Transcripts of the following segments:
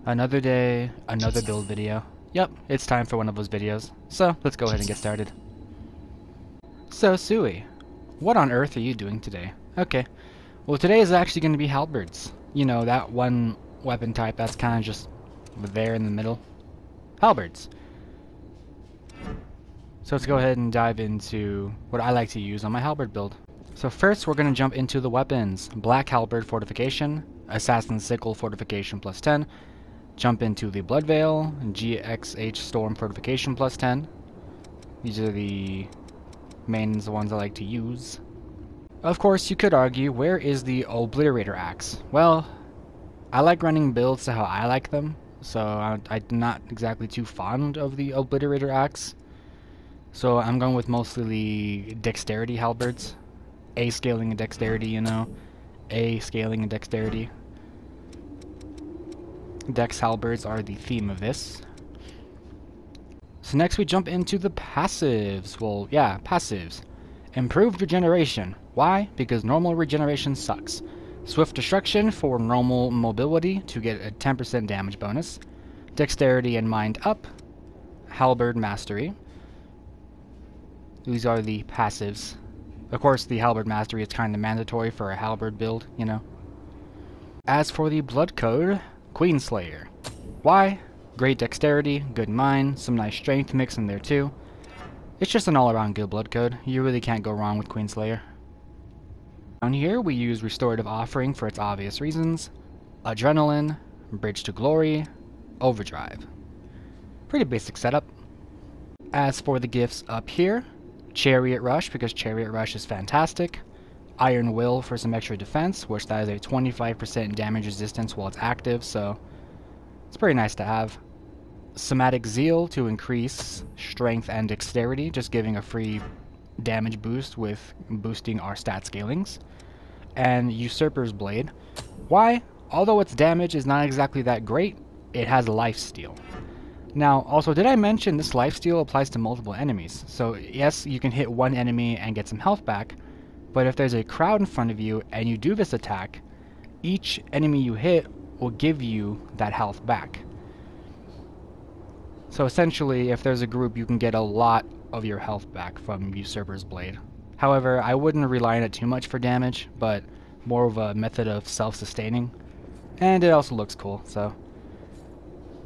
Another day, another build video. Yep, it's time for one of those videos. So, let's go ahead and get started. So, Sui, what on earth are you doing today? Okay, well today is actually going to be Halberds. You know, that one weapon type that's kind of just there in the middle. Halberds. So let's go ahead and dive into what I like to use on my Halberd build. So first we're going to jump into the weapons. Black Halberd Fortification, Assassin Sickle Fortification plus 10, jump into the Blood Veil, GXH Storm Fortification plus 10. These are the main ones I like to use. Of course, you could argue, where is the Obliterator Axe? Well, I like running builds to how I like them, so I'm not exactly too fond of the Obliterator Axe. So I'm going with mostly the Dexterity Halberds. A scaling and Dexterity, you know. A scaling and Dexterity. Dex Halberds are the theme of this. So next we jump into the passives. Well, yeah, passives. Improved Regeneration. Why? Because normal regeneration sucks. Swift Destruction for normal mobility to get a 10% damage bonus. Dexterity and Mind up. Halberd Mastery. These are the passives. Of course, the Halberd Mastery is kind of mandatory for a Halberd build, you know. As for the Blood Code, Queenslayer. Why? Great dexterity, good mind, some nice strength mix in there too. It's just an all-around good blood code. You really can't go wrong with Queenslayer. Down here we use Restorative Offering for its obvious reasons. Adrenaline, Bridge to Glory, Overdrive. Pretty basic setup. As for the gifts up here, Chariot Rush, because Chariot Rush is fantastic. Iron Will for some extra defense, which that is a 25% damage resistance while it's active, so it's pretty nice to have. Somatic Zeal to increase strength and dexterity, just giving a free damage boost with boosting our stat scalings. And Usurper's Blade. Why? Although its damage is not exactly that great, it has lifesteal. Now, also, did I mention this lifesteal applies to multiple enemies? So yes, you can hit one enemy and get some health back, but if there's a crowd in front of you and you do this attack, each enemy you hit will give you that health back. So essentially, if there's a group, you can get a lot of your health back from Usurper's Blade. However, I wouldn't rely on it too much for damage, but more of a method of self-sustaining. And it also looks cool, so.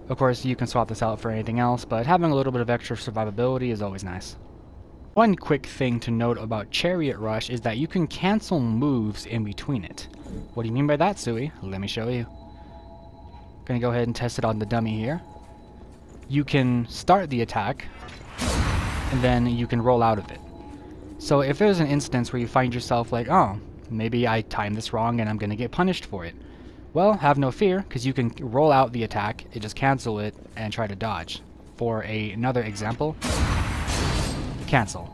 Of course, you can swap this out for anything else, but having a little bit of extra survivability is always nice. One quick thing to note about Chariot Rush is that you can cancel moves in between it. What do you mean by that, Sui? Let me show you. Gonna go ahead and test it on the dummy here. You can start the attack, and then you can roll out of it. So if there's an instance where you find yourself like, oh, maybe I timed this wrong and I'm gonna get punished for it. Well, have no fear, because you can roll out the attack, and just cancel it, and try to dodge. For another example, cancel.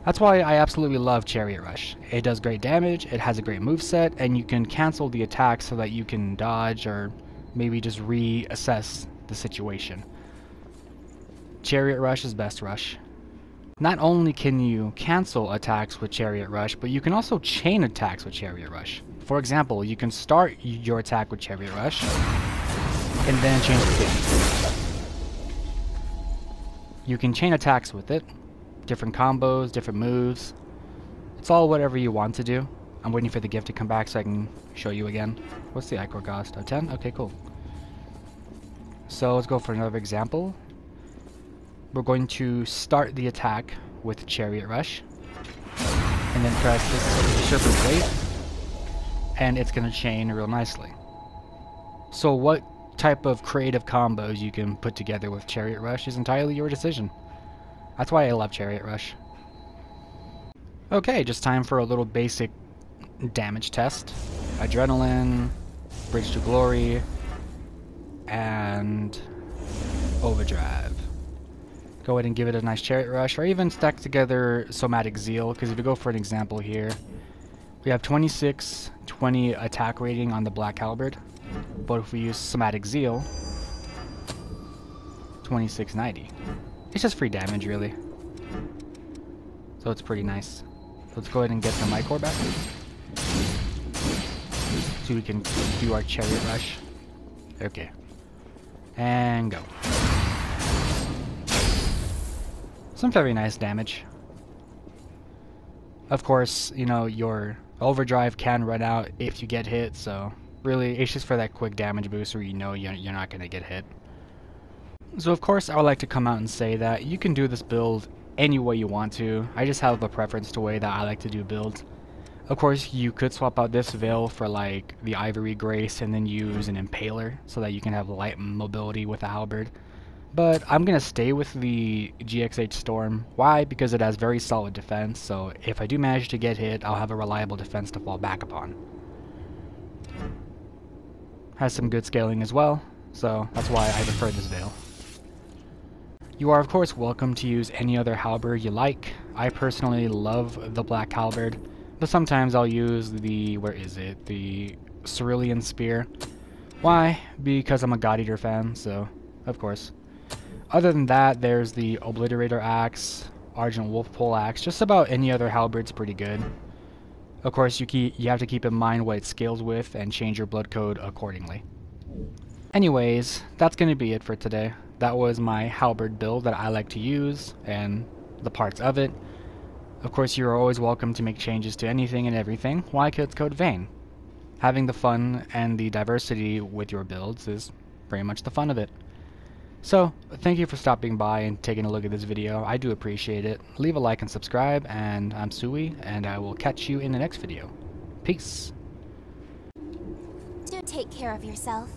That's why I absolutely love Chariot Rush. It does great damage, it has a great moveset, and you can cancel the attack so that you can dodge or maybe just reassess the situation. Chariot Rush is best rush. Not only can you cancel attacks with Chariot Rush, but you can also chain attacks with Chariot Rush. For example, you can start your attack with Chariot Rush, and then change the gift. You can chain attacks with it, different combos, different moves. It's all whatever you want to do. I'm waiting for the gift to come back so I can show you again. What's the Ichor cost? 10? Okay, cool. So let's go for another example. We're going to start the attack with Chariot Rush, and then press this Usurper's Blade, and it's going to chain real nicely. So what type of creative combos you can put together with Chariot Rush is entirely your decision. That's why I love Chariot Rush. Okay, just time for a little basic damage test. Adrenaline, Bridge to Glory, and Overdrive. Go ahead and give it a nice Chariot Rush, or even stack together Somatic Zeal, because if you go for an example here, we have 26, 20 attack rating on the Black Halberd, but if we use Somatic Zeal, 2690. It's just free damage, really. So it's pretty nice. Let's go ahead and get the Ichor back, so we can do our Chariot Rush. Okay. And go. Some very nice damage. Of course, you know, your overdrive can run out if you get hit, so really, it's just for that quick damage boost where you know you're not going to get hit. So of course, I would like to come out and say that you can do this build any way you want to. I just have a preference to way that I like to do builds. Of course, you could swap out this Veil for like the Ivory Grace and then use an Impaler so that you can have light mobility with a Halberd. But I'm going to stay with the GXH Storm. Why? Because it has very solid defense, so if I do manage to get hit, I'll have a reliable defense to fall back upon. Has some good scaling as well, so that's why I prefer this Veil. You are of course welcome to use any other halberd you like. I personally love the Black Halberd, but sometimes I'll use the, the Cerulean Spear. Why? Because I'm a God Eater fan, so of course. Other than that, there's the Obliterator Axe, Argent Wolf Pole Axe, just about any other halberd's pretty good. Of course, you have to keep in mind what it scales with and change your blood code accordingly. Anyways, that's going to be it for today. That was my halberd build that I like to use, and the parts of it. Of course, you're always welcome to make changes to anything and everything. Why? 'Cause it's code Vein. Having the fun and the diversity with your builds is very much the fun of it. So, thank you for stopping by and taking a look at this video. I do appreciate it. Leave a like and subscribe, and I'm Sui, and I will catch you in the next video. Peace! Do take care of yourself.